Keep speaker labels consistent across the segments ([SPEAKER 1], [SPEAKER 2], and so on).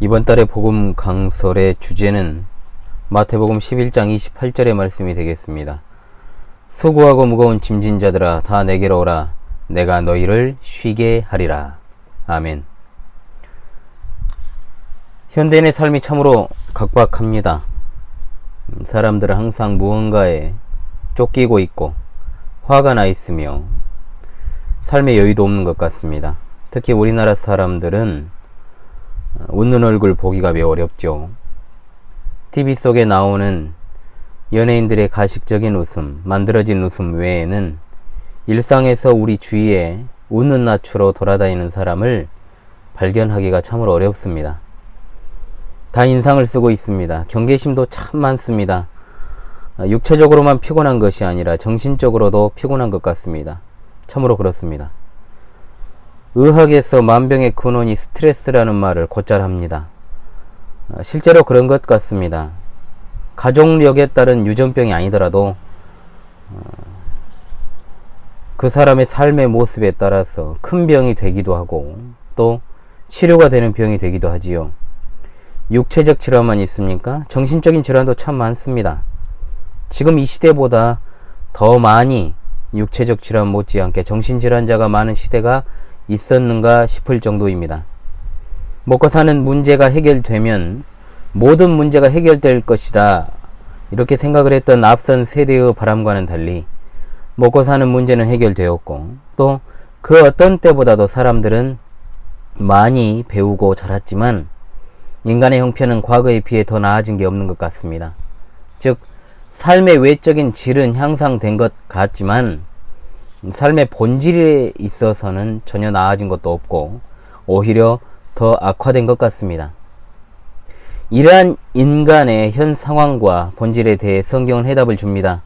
[SPEAKER 1] 이번 달의 복음 강설의 주제는 마태복음 11장 28절의 말씀이 되겠습니다. 수고하고 무거운 짐진 자들아 다 내게로 오라. 내가 너희를 쉬게 하리라. 아멘. 현대인의 삶이 참으로 각박합니다. 사람들은 항상 무언가에 쫓기고 있고 화가 나 있으며 삶의 여유도 없는 것 같습니다. 특히 우리나라 사람들은 웃는 얼굴 보기가 매우 어렵죠. TV 속에 나오는 연예인들의 가식적인 웃음, 만들어진 웃음 외에는 일상에서 우리 주위에 웃는 낯으로 돌아다니는 사람을 발견하기가 참으로 어렵습니다. 다 인상을 쓰고 있습니다. 경계심도 참 많습니다. 육체적으로만 피곤한 것이 아니라 정신적으로도 피곤한 것 같습니다. 참으로 그렇습니다. 의학에서 만병의 근원이 스트레스라는 말을 곧잘 합니다. 실제로 그런 것 같습니다. 가족력에 따른 유전병이 아니더라도 그 사람의 삶의 모습에 따라서 큰 병이 되기도 하고 또 치료가 되는 병이 되기도 하지요. 육체적 질환만 있습니까? 정신적인 질환도 참 많습니다. 지금 이 시대보다 더 많이 육체적 질환 못지않게 정신질환자가 많은 시대가 있었는가 싶을 정도입니다. 먹고 사는 문제가 해결되면 모든 문제가 해결될 것이라 이렇게 생각을 했던 앞선 세대의 바람과는 달리 먹고 사는 문제는 해결되었고 또 그 어떤 때보다도 사람들은 많이 배우고 자랐지만 인간의 형편은 과거에 비해 더 나아진 게 없는 것 같습니다. 즉 삶의 외적인 질은 향상된 것 같지만 삶의 본질에 있어서는 전혀 나아진 것도 없고 오히려 더 악화된 것 같습니다. 이러한 인간의 현 상황과 본질에 대해 성경은 해답을 줍니다.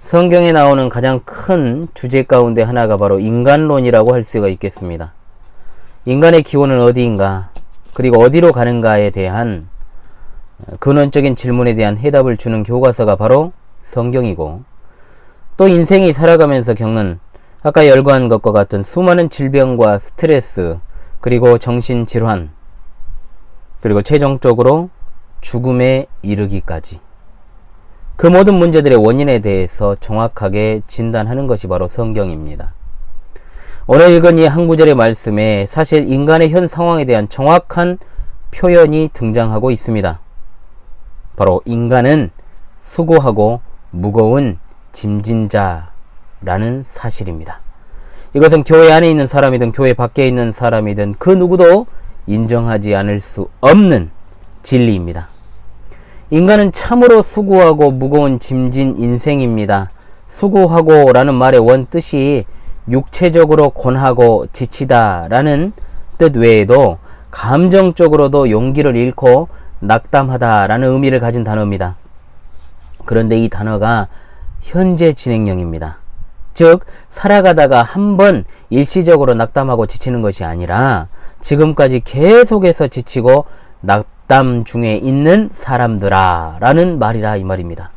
[SPEAKER 1] 성경에 나오는 가장 큰 주제 가운데 하나가 바로 인간론이라고 할 수가 있겠습니다. 인간의 기원은 어디인가, 그리고 어디로 가는가에 대한 근원적인 질문에 대한 해답을 주는 교과서가 바로 성경이고, 또 인생이 살아가면서 겪는 아까 열거한 것과 같은 수많은 질병과 스트레스, 그리고 정신질환, 그리고 최종적으로 죽음에 이르기까지 그 모든 문제들의 원인에 대해서 정확하게 진단하는 것이 바로 성경입니다. 오늘 읽은 이 한 구절의 말씀에 사실 인간의 현 상황에 대한 정확한 표현이 등장하고 있습니다. 바로 인간은 수고하고 무거운 짐진 자라는 사실입니다. 이것은 교회 안에 있는 사람이든 교회 밖에 있는 사람이든 그 누구도 인정하지 않을 수 없는 진리입니다. 인간은 참으로 수고하고 무거운 짐진 인생입니다. 수고하고 라는 말의 원뜻이 육체적으로 권하고 지치다 라는 뜻 외에도 감정적으로도 용기를 잃고 낙담하다 라는 의미를 가진 단어입니다. 그런데 이 단어가 현재 진행형입니다. 즉 살아가다가 한번 일시적으로 낙담하고 지치는 것이 아니라 지금까지 계속해서 지치고 낙담 중에 있는 사람들아 라는 말이라 이 말입니다.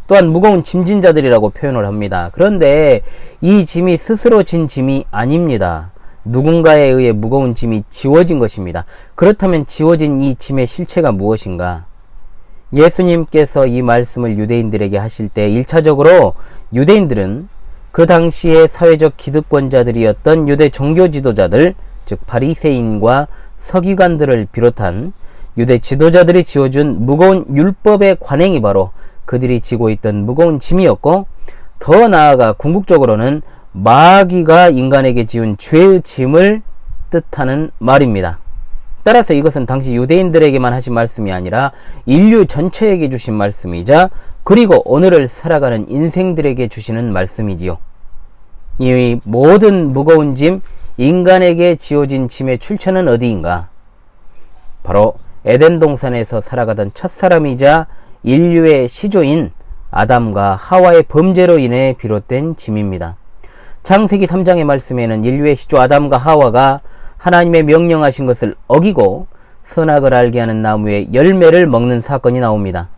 [SPEAKER 1] 또한 무거운 짐진 자들이라고 표현을 합니다. 그런데 이 짐이 스스로 진 짐이 아닙니다. 누군가에 의해 무거운 짐이 지워진 것입니다. 그렇다면 지워진 이 짐의 실체가 무엇인가? 예수님께서 이 말씀을 유대인들에게 하실 때 1차적으로 유대인들은 그 당시의 사회적 기득권자들이었던 유대 종교 지도자들, 즉 바리새인과 서기관들을 비롯한 유대 지도자들이 지어준 무거운 율법의 관행이 바로 그들이 지고 있던 무거운 짐이었고, 더 나아가 궁극적으로는 마귀가 인간에게 지운 죄의 짐을 뜻하는 말입니다. 따라서 이것은 당시 유대인들에게만 하신 말씀이 아니라 인류 전체에게 주신 말씀이자 그리고 오늘을 살아가는 인생들에게 주시는 말씀이지요. 이 모든 무거운 짐, 인간에게 지어진 짐의 출처는 어디인가? 바로 에덴 동산에서 살아가던 첫사람이자 인류의 시조인 아담과 하와의 범죄로 인해 비롯된 짐입니다. 창세기 3장의 말씀에는 인류의 시조 아담과 하와가 하나님의 명령하신 것을 어기고 선악을 알게 하는 나무의 열매를 먹는 사건이 나옵니다.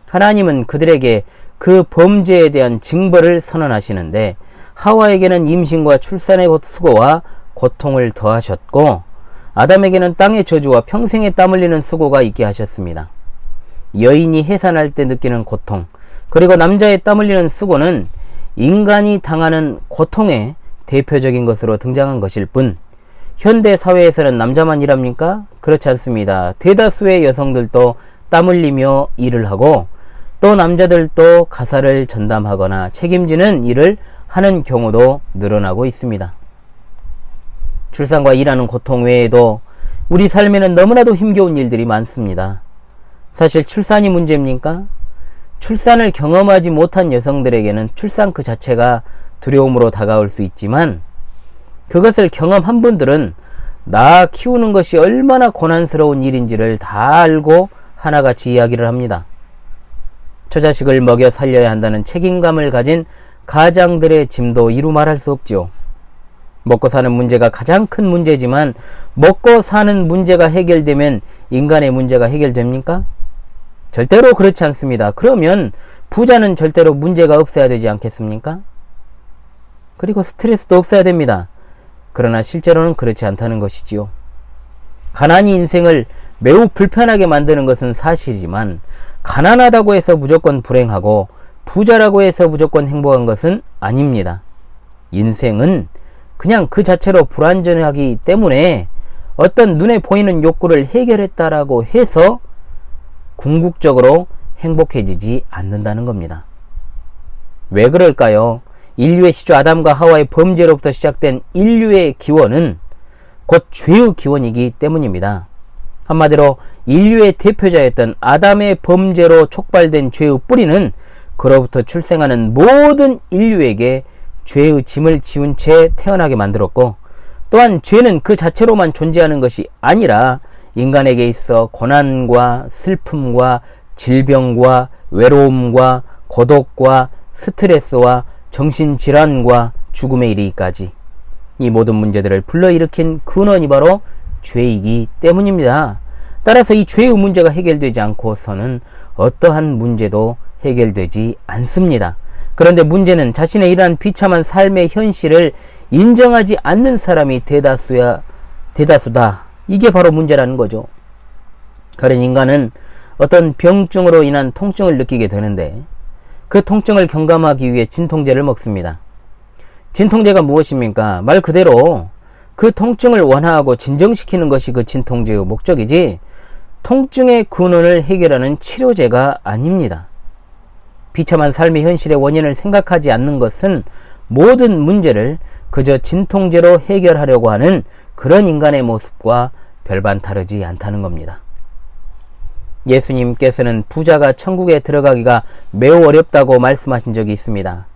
[SPEAKER 1] 하나님은 그들에게 그 범죄에 대한 징벌을 선언하시는데 하와에게는 임신과 출산의 수고와 고통을 더하셨고 아담에게는 땅의 저주와 평생에 땀 흘리는 수고가 있게 하셨습니다. 여인이 해산할 때 느끼는 고통, 그리고 남자의 땀 흘리는 수고는 인간이 당하는 고통의 대표적인 것으로 등장한 것일 뿐, 현대 사회에서는 남자만 일합니까? 그렇지 않습니다. 대다수의 여성들도 땀 흘리며 일을 하고, 또 남자들도 가사를 전담하거나 책임지는 일을 하는 경우도 늘어나고 있습니다. 출산과 일하는 고통 외에도 우리 삶에는 너무나도 힘겨운 일들이 많습니다. 사실 출산이 문제입니까? 출산을 경험하지 못한 여성들에게는 출산 그 자체가 두려움으로 다가올 수 있지만, 그것을 경험한 분들은 나 키우는 것이 얼마나 고난스러운 일인지를 다 알고 하나같이 이야기를 합니다. 저 자식을 먹여 살려야 한다는 책임감을 가진 가장들의 짐도 이루 말할 수 없죠. 먹고 사는 문제가 가장 큰 문제지만, 먹고 사는 문제가 해결되면 인간의 문제가 해결됩니까? 절대로 그렇지 않습니다. 그러면 부자는 절대로 문제가 없어야 되지 않겠습니까? 그리고 스트레스도 없어야 됩니다. 그러나 실제로는 그렇지 않다는 것이지요. 가난이 인생을 매우 불편하게 만드는 것은 사실이지만, 가난하다고 해서 무조건 불행하고 부자라고 해서 무조건 행복한 것은 아닙니다. 인생은 그냥 그 자체로 불완전하기 때문에 어떤 눈에 보이는 욕구를 해결했다라고 해서 궁극적으로 행복해지지 않는다는 겁니다. 왜 그럴까요? 인류의 시조 아담과 하와의 범죄로부터 시작된 인류의 기원은 곧 죄의 기원이기 때문입니다. 한마디로 인류의 대표자였던 아담의 범죄로 촉발된 죄의 뿌리는 그로부터 출생하는 모든 인류에게 죄의 짐을 지운 채 태어나게 만들었고, 또한 죄는 그 자체로만 존재하는 것이 아니라 인간에게 있어 고난과 슬픔과 질병과 외로움과 고독과 스트레스와 정신질환과 죽음에 이르기까지 이 모든 문제들을 불러일으킨 근원이 바로 죄이기 때문입니다. 따라서 이 죄의 문제가 해결되지 않고서는 어떠한 문제도 해결되지 않습니다. 그런데 문제는 자신의 이러한 비참한 삶의 현실을 인정하지 않는 사람이 대다수다. 이게 바로 문제라는 거죠. 그런 인간은 어떤 병증으로 인한 통증을 느끼게 되는데, 그 통증을 경감하기 위해 진통제를 먹습니다. 진통제가 무엇입니까? 말 그대로 그 통증을 완화하고 진정시키는 것이 그 진통제의 목적이지, 통증의 근원을 해결하는 치료제가 아닙니다. 비참한 삶의 현실의 원인을 생각하지 않는 것은 모든 문제를 그저 진통제로 해결하려고 하는 그런 인간의 모습과 별반 다르지 않다는 겁니다. 예수님께서는 부자가 천국에 들어가기가 매우 어렵다고 말씀하신 적이 있습니다.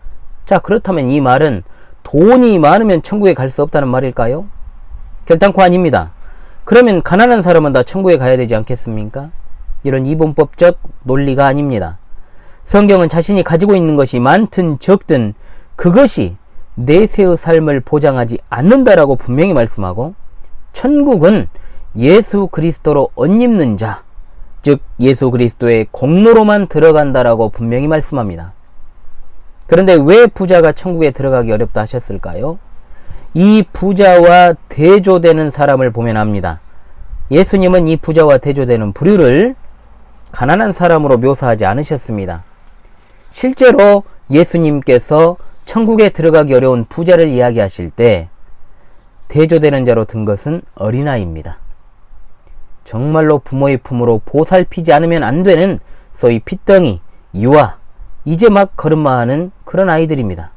[SPEAKER 1] 자, 그렇다면 이 말은 돈이 많으면 천국에 갈 수 없다는 말일까요? 결단코 아닙니다. 그러면 가난한 사람은 다 천국에 가야 되지 않겠습니까? 이런 이분법적 논리가 아닙니다. 성경은 자신이 가지고 있는 것이 많든 적든 그것이 내세의 삶을 보장하지 않는다라고 분명히 말씀하고, 천국은 예수 그리스도로 옷 입는 자, 즉 예수 그리스도의 공로로만 들어간다라고 분명히 말씀합니다. 그런데 왜 부자가 천국에 들어가기 어렵다 하셨을까요? 이 부자와 대조되는 사람을 보면 압니다. 예수님은 이 부자와 대조되는 부류를 가난한 사람으로 묘사하지 않으셨습니다. 실제로 예수님께서 천국에 들어가기 어려운 부자를 이야기하실 때 대조되는 자로 든 것은 어린아이입니다. 정말로 부모의 품으로 보살피지 않으면 안 되는 소위 핏덩이, 유아, 이제 막 걸음마하는 그런 아이들입니다.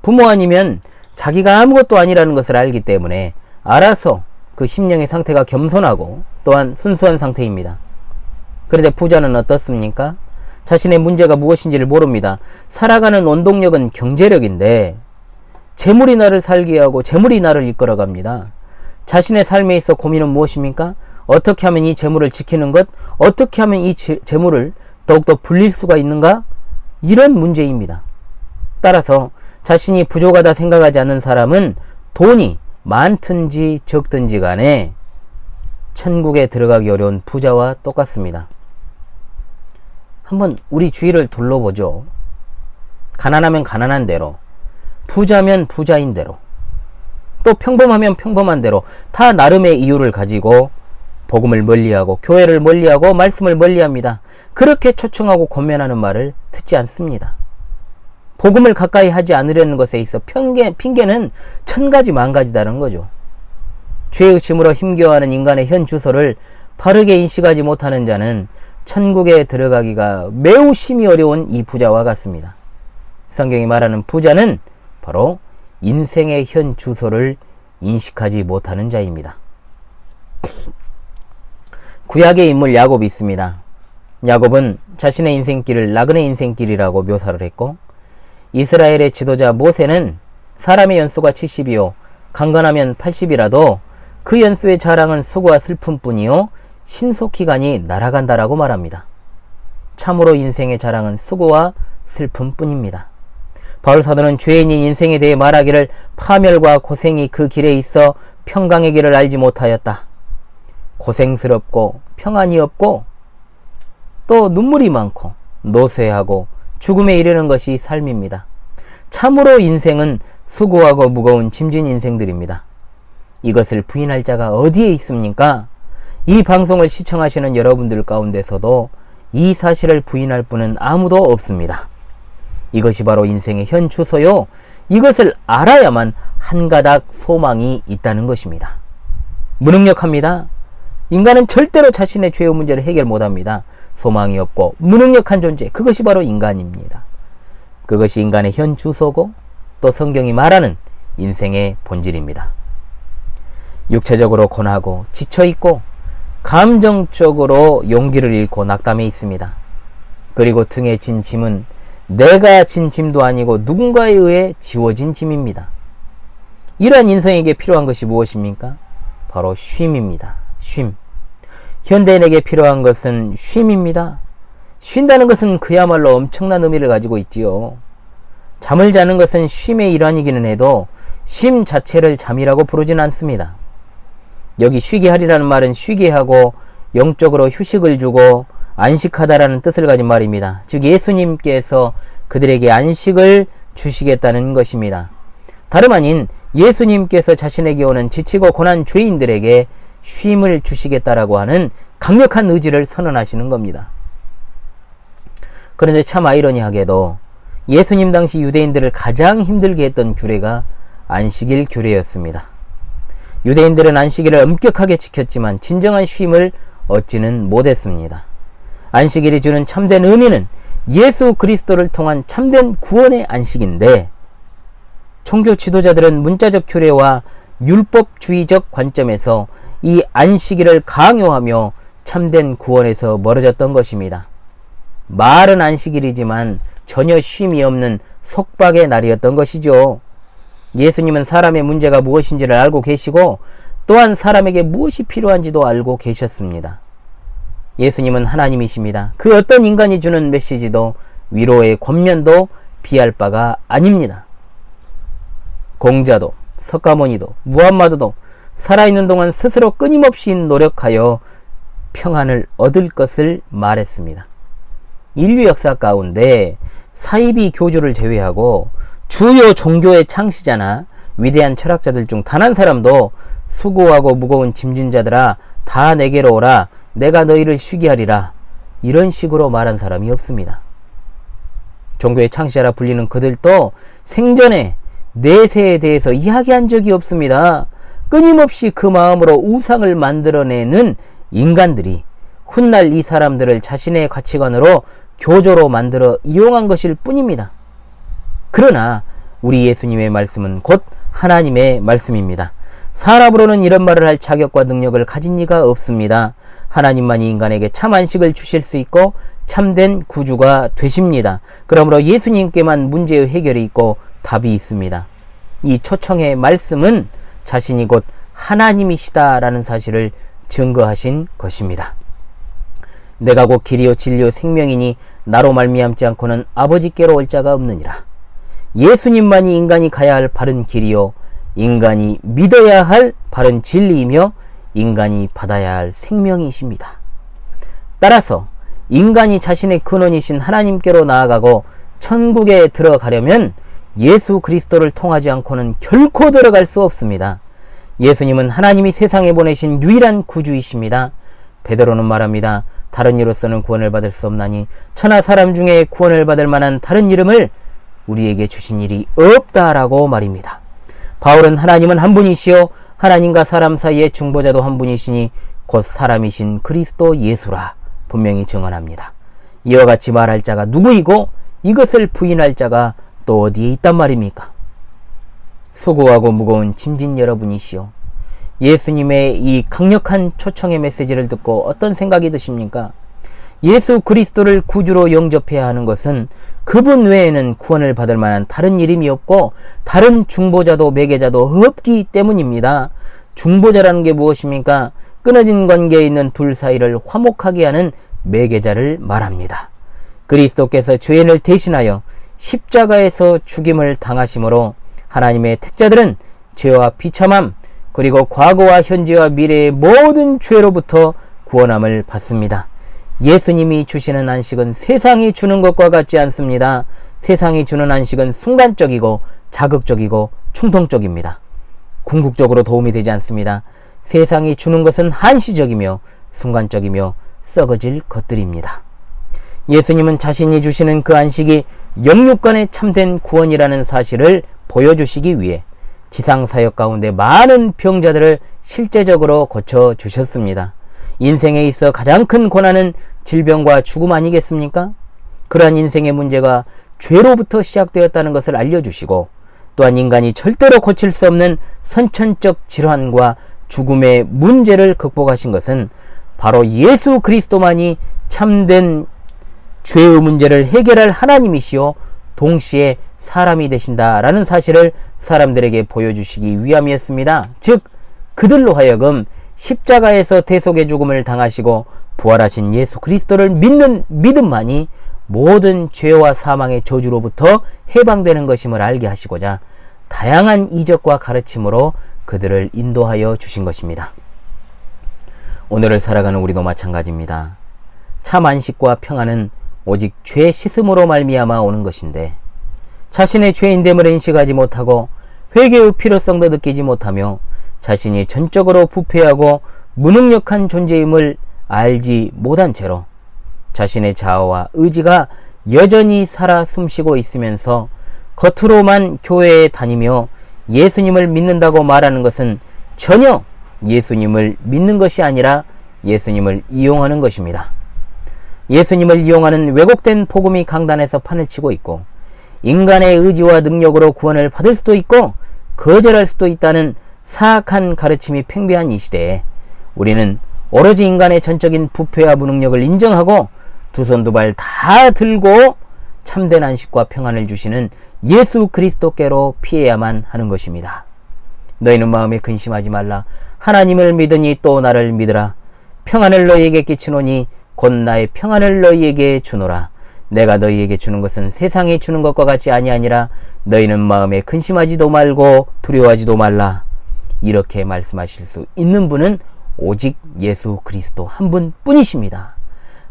[SPEAKER 1] 부모 아니면 자기가 아무것도 아니라는 것을 알기 때문에 알아서 그 심령의 상태가 겸손하고 또한 순수한 상태입니다. 그런데 부자는 어떻습니까? 자신의 문제가 무엇인지를 모릅니다. 살아가는 원동력은 경제력인데 재물이 나를 살게 하고 재물이 나를 이끌어갑니다. 자신의 삶에 있어 고민은 무엇입니까? 어떻게 하면 이 재물을 지키는 것, 어떻게 하면 이 재물을 더욱더 불릴 수가 있는가? 이런 문제입니다. 따라서 자신이 부족하다 생각하지 않는 사람은 돈이 많든지 적든지 간에 천국에 들어가기 어려운 부자와 똑같습니다. 한번 우리 주위를 둘러보죠. 가난하면 가난한 대로, 부자면 부자인 대로, 또 평범하면 평범한 대로 다 나름의 이유를 가지고 복음을 멀리하고 교회를 멀리하고 말씀을 멀리합니다. 그렇게 초청하고 권면하는 말을 듣지 않습니다. 복음을 가까이 하지 않으려는 것에 있어 핑계는 천가지 만가지다는 거죠. 죄의심으로 힘겨워하는 인간의 현 주소를 바르게 인식하지 못하는 자는 천국에 들어가기가 매우 심히 어려운 이 부자와 같습니다. 성경이 말하는 부자는 바로 인생의 현 주소를 인식하지 못하는 자입니다. 구약의 인물 야곱이 있습니다. 야곱은 자신의 인생길을 나그네 인생길이라고 묘사를 했고, 이스라엘의 지도자 모세는 사람의 연수가 70이요 강건하면 80이라도 그 연수의 자랑은 수고와 슬픔뿐이요 신속히 가니 날아간다라고 말합니다. 참으로 인생의 자랑은 수고와 슬픔뿐입니다. 바울 사도는 죄인인 인생에 대해 말하기를 파멸과 고생이 그 길에 있어 평강의 길을 알지 못하였다. 고생스럽고 평안이 없고 또 눈물이 많고 노쇠하고 죽음에 이르는 것이 삶입니다. 참으로 인생은 수고하고 무거운 짐진 인생들입니다. 이것을 부인할 자가 어디에 있습니까? 이 방송을 시청하시는 여러분들 가운데서도 이 사실을 부인할 분은 아무도 없습니다. 이것이 바로 인생의 현 주소요. 이것을 알아야만 한 가닥 소망이 있다는 것입니다. 무능력합니다. 인간은 절대로 자신의 죄의 문제를 해결 못합니다. 소망이 없고 무능력한 존재, 그것이 바로 인간입니다. 그것이 인간의 현 주소고 또 성경이 말하는 인생의 본질입니다. 육체적으로 고나고 지쳐있고 감정적으로 용기를 잃고 낙담해 있습니다. 그리고 등에 진 짐은 내가 진 짐도 아니고 누군가에 의해 지워진 짐입니다. 이러한 인생에게 필요한 것이 무엇입니까? 바로 쉼입니다. 쉼. 현대인에게 필요한 것은 쉼입니다. 쉰다는 것은 그야말로 엄청난 의미를 가지고 있지요. 잠을 자는 것은 쉼의 일환이기는 해도 쉼 자체를 잠이라고 부르진 않습니다. 여기 쉬게 하리라는 말은 쉬게 하고 영적으로 휴식을 주고 안식하다라는 뜻을 가진 말입니다. 즉 예수님께서 그들에게 안식을 주시겠다는 것입니다. 다름 아닌 예수님께서 자신에게 오는 지치고 고난 죄인들에게 쉼을 주시겠다라고 하는 강력한 의지를 선언하시는 겁니다. 그런데 참 아이러니하게도 예수님 당시 유대인들을 가장 힘들게 했던 규례가 안식일 규례였습니다. 유대인들은 안식일을 엄격하게 지켰지만 진정한 쉼을 얻지는 못했습니다. 안식일이 주는 참된 의미는 예수 그리스도를 통한 참된 구원의 안식인데, 종교 지도자들은 문자적 규례와 율법주의적 관점에서 이 안식일을 강요하며 참된 구원에서 멀어졌던 것입니다. 말은 안식일이지만 전혀 쉼이 없는 속박의 날이었던 것이죠. 예수님은 사람의 문제가 무엇인지를 알고 계시고 또한 사람에게 무엇이 필요한지도 알고 계셨습니다. 예수님은 하나님이십니다. 그 어떤 인간이 주는 메시지도 위로의 권면도 비할 바가 아닙니다. 공자도 석가모니도 무함마드도 살아있는 동안 스스로 끊임없이 노력하여 평안을 얻을 것을 말했습니다. 인류 역사 가운데 사이비 교주를 제외하고 주요 종교의 창시자나 위대한 철학자들 중 단 한 사람도 수고하고 무거운 짐진 자들아 다 내게로 오라 내가 너희를 쉬게 하리라 이런 식으로 말한 사람이 없습니다. 종교의 창시자라 불리는 그들도 생전에 내세에 대해서 이야기한 적이 없습니다. 끊임없이 그 마음으로 우상을 만들어내는 인간들이 훗날 이 사람들을 자신의 가치관으로 교조로 만들어 이용한 것일 뿐입니다. 그러나 우리 예수님의 말씀은 곧 하나님의 말씀입니다. 사람으로는 이런 말을 할 자격과 능력을 가진 이가 없습니다. 하나님만이 인간에게 참 안식을 주실 수 있고 참된 구주가 되십니다. 그러므로 예수님께만 문제의 해결이 있고 답이 있습니다. 이 초청의 말씀은 자신이 곧 하나님이시다라는 사실을 증거하신 것입니다. 내가 곧 길이요 진리요 생명이니 나로 말미암지 않고는 아버지께로 올 자가 없느니라. 예수님만이 인간이 가야 할 바른 길이요 인간이 믿어야 할 바른 진리이며 인간이 받아야 할 생명이십니다. 따라서 인간이 자신의 근원이신 하나님께로 나아가고 천국에 들어가려면 예수 그리스도를 통하지 않고는 결코 들어갈 수 없습니다. 예수님은 하나님이 세상에 보내신 유일한 구주이십니다. 베드로는 말합니다. 다른 이로서는 구원을 받을 수 없나니 천하 사람 중에 구원을 받을 만한 다른 이름을 우리에게 주신 일이 없다라고 말입니다. 바울은 하나님은 한 분이시요 하나님과 사람 사이의 중보자도 한 분이시니 곧 사람이신 그리스도 예수라 분명히 증언합니다. 이와 같이 말할 자가 누구이고 이것을 부인할 자가 또 어디에 있단 말입니까? 수고하고 무거운 짐진 여러분이시여, 예수님의 이 강력한 초청의 메시지를 듣고 어떤 생각이 드십니까? 예수 그리스도를 구주로 영접해야 하는 것은 그분 외에는 구원을 받을 만한 다른 이름이 없고 다른 중보자도 매개자도 없기 때문입니다. 중보자라는 게 무엇입니까? 끊어진 관계에 있는 둘 사이를 화목하게 하는 매개자를 말합니다. 그리스도께서 죄인을 대신하여 십자가에서 죽임을 당하심으로 하나님의 택자들은 죄와 비참함 그리고 과거와 현재와 미래의 모든 죄로부터 구원함을 받습니다. 예수님이 주시는 안식은 세상이 주는 것과 같지 않습니다. 세상이 주는 안식은 순간적이고 자극적이고 충동적입니다. 궁극적으로 도움이 되지 않습니다. 세상이 주는 것은 한시적이며 순간적이며 썩어질 것들입니다. 예수님은 자신이 주시는 그 안식이 영육간의 참된 구원이라는 사실을 보여주시기 위해 지상사역 가운데 많은 병자들을 실제적으로 고쳐주셨습니다. 인생에 있어 가장 큰 고난은 질병과 죽음 아니겠습니까? 그러한 인생의 문제가 죄로부터 시작되었다는 것을 알려주시고 또한 인간이 절대로 고칠 수 없는 선천적 질환과 죽음의 문제를 극복하신 것은 바로 예수 그리스도만이 참된 죄의 문제를 해결할 하나님이시요 동시에 사람이 되신다라는 사실을 사람들에게 보여주시기 위함이었습니다. 즉 그들로 하여금 십자가에서 대속의 죽음을 당하시고 부활하신 예수 그리스도를 믿는 믿음만이 모든 죄와 사망의 저주로부터 해방되는 것임을 알게 하시고자 다양한 이적과 가르침으로 그들을 인도하여 주신 것입니다. 오늘을 살아가는 우리도 마찬가지입니다. 참 안식과 평안은 오직 죄 씻음으로 말미암아 오는 것인데 자신의 죄인됨을 인식하지 못하고 회개의 필요성도 느끼지 못하며 자신이 전적으로 부패하고 무능력한 존재임을 알지 못한 채로 자신의 자아와 의지가 여전히 살아 숨쉬고 있으면서 겉으로만 교회에 다니며 예수님을 믿는다고 말하는 것은 전혀 예수님을 믿는 것이 아니라 예수님을 이용하는 것입니다. 예수님을 이용하는 왜곡된 복음이 강단에서 판을 치고 있고 인간의 의지와 능력으로 구원을 받을 수도 있고 거절할 수도 있다는 사악한 가르침이 팽배한 이 시대에 우리는 오로지 인간의 전적인 부패와 무능력을 인정하고 두 손 두 발 다 들고 참된 안식과 평안을 주시는 예수 그리스도께로 피해야만 하는 것입니다. 너희는 마음에 근심하지 말라. 하나님을 믿으니 또 나를 믿으라. 평안을 너희에게 끼치노니 곧 나의 평안을 너희에게 주노라. 내가 너희에게 주는 것은 세상이 주는 것과 같이 아니하니라. 너희는 마음에 근심하지도 말고 두려워하지도 말라. 이렇게 말씀하실 수 있는 분은 오직 예수 그리스도 한 분뿐이십니다.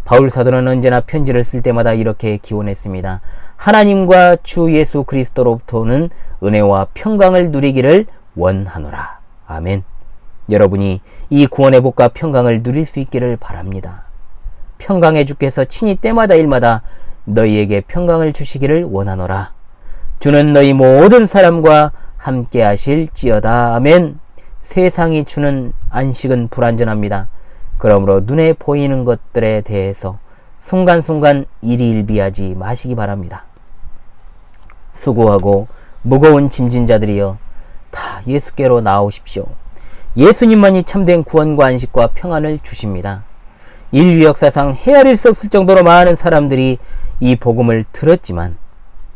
[SPEAKER 1] 바울 사도는 언제나 편지를 쓸 때마다 이렇게 기원했습니다. 하나님과 주 예수 그리스도로부터는 은혜와 평강을 누리기를 원하노라. 아멘. 여러분이 이 구원의 복과 평강을 누릴 수 있기를 바랍니다. 평강의 주께서 친히 때마다 일마다 너희에게 평강을 주시기를 원하노라. 주는 너희 모든 사람과 함께 하실지어다. 아멘. 세상이 주는 안식은 불완전합니다. 그러므로 눈에 보이는 것들에 대해서 순간순간 일희일비하지 마시기 바랍니다. 수고하고 무거운 짐진 자들이여 다 예수께로 나오십시오. 예수님만이 참된 구원과 안식과 평안을 주십니다. 인류 역사상 헤아릴 수 없을 정도로 많은 사람들이 이 복음을 들었지만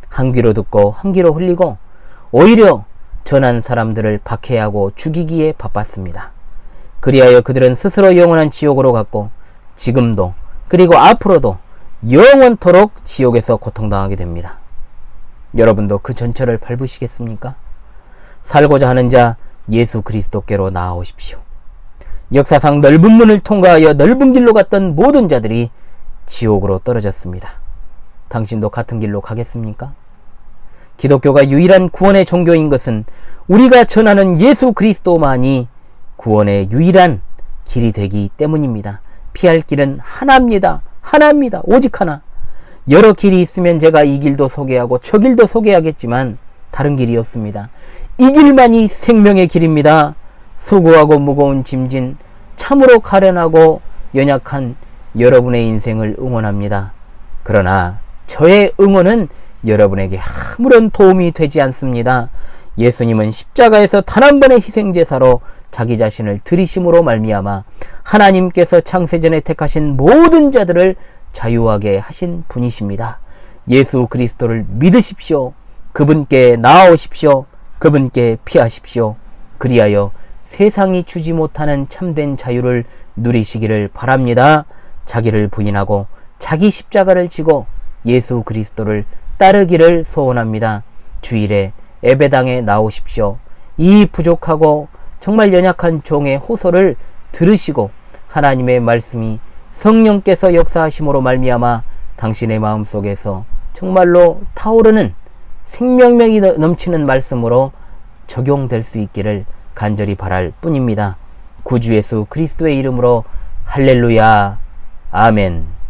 [SPEAKER 1] 한 귀로 듣고 한 귀로 흘리고 오히려 전한 사람들을 박해하고 죽이기에 바빴습니다. 그리하여 그들은 스스로 영원한 지옥으로 갔고 지금도 그리고 앞으로도 영원토록 지옥에서 고통당하게 됩니다. 여러분도 그 전철을 밟으시겠습니까? 살고자 하는 자 예수 그리스도께로 나아오십시오. 역사상 넓은 문을 통과하여 넓은 길로 갔던 모든 자들이 지옥으로 떨어졌습니다. 당신도 같은 길로 가겠습니까? 기독교가 유일한 구원의 종교인 것은 우리가 전하는 예수 그리스도만이 구원의 유일한 길이 되기 때문입니다. 피할 길은 하나입니다. 하나입니다. 오직 하나. 여러 길이 있으면 제가 이 길도 소개하고 저 길도 소개하겠지만 다른 길이 없습니다. 이 길만이 생명의 길입니다. 수고하고 무거운 짐진 참으로 가련하고 연약한 여러분의 인생을 응원합니다. 그러나 저의 응원은 여러분에게 아무런 도움이 되지 않습니다. 예수님은 십자가에서 단 한 번의 희생제사로 자기 자신을 들이심으로 말미암아 하나님께서 창세전에 택하신 모든 자들을 자유하게 하신 분이십니다. 예수 그리스도를 믿으십시오. 그분께 나아오십시오. 그분께 피하십시오. 그리하여 세상이 주지 못하는 참된 자유를 누리시기를 바랍니다. 자기를 부인하고 자기 십자가를 지고 예수 그리스도를 따르기를 소원합니다. 주일에 예배당에 나오십시오. 이 부족하고 정말 연약한 종의 호소를 들으시고 하나님의 말씀이 성령께서 역사하심으로 말미암아 당신의 마음속에서 정말로 타오르는 생명력이 넘치는 말씀으로 적용될 수 있기를 간절히 바랄 뿐입니다. 구주 예수 그리스도의 이름으로 할렐루야. 아멘.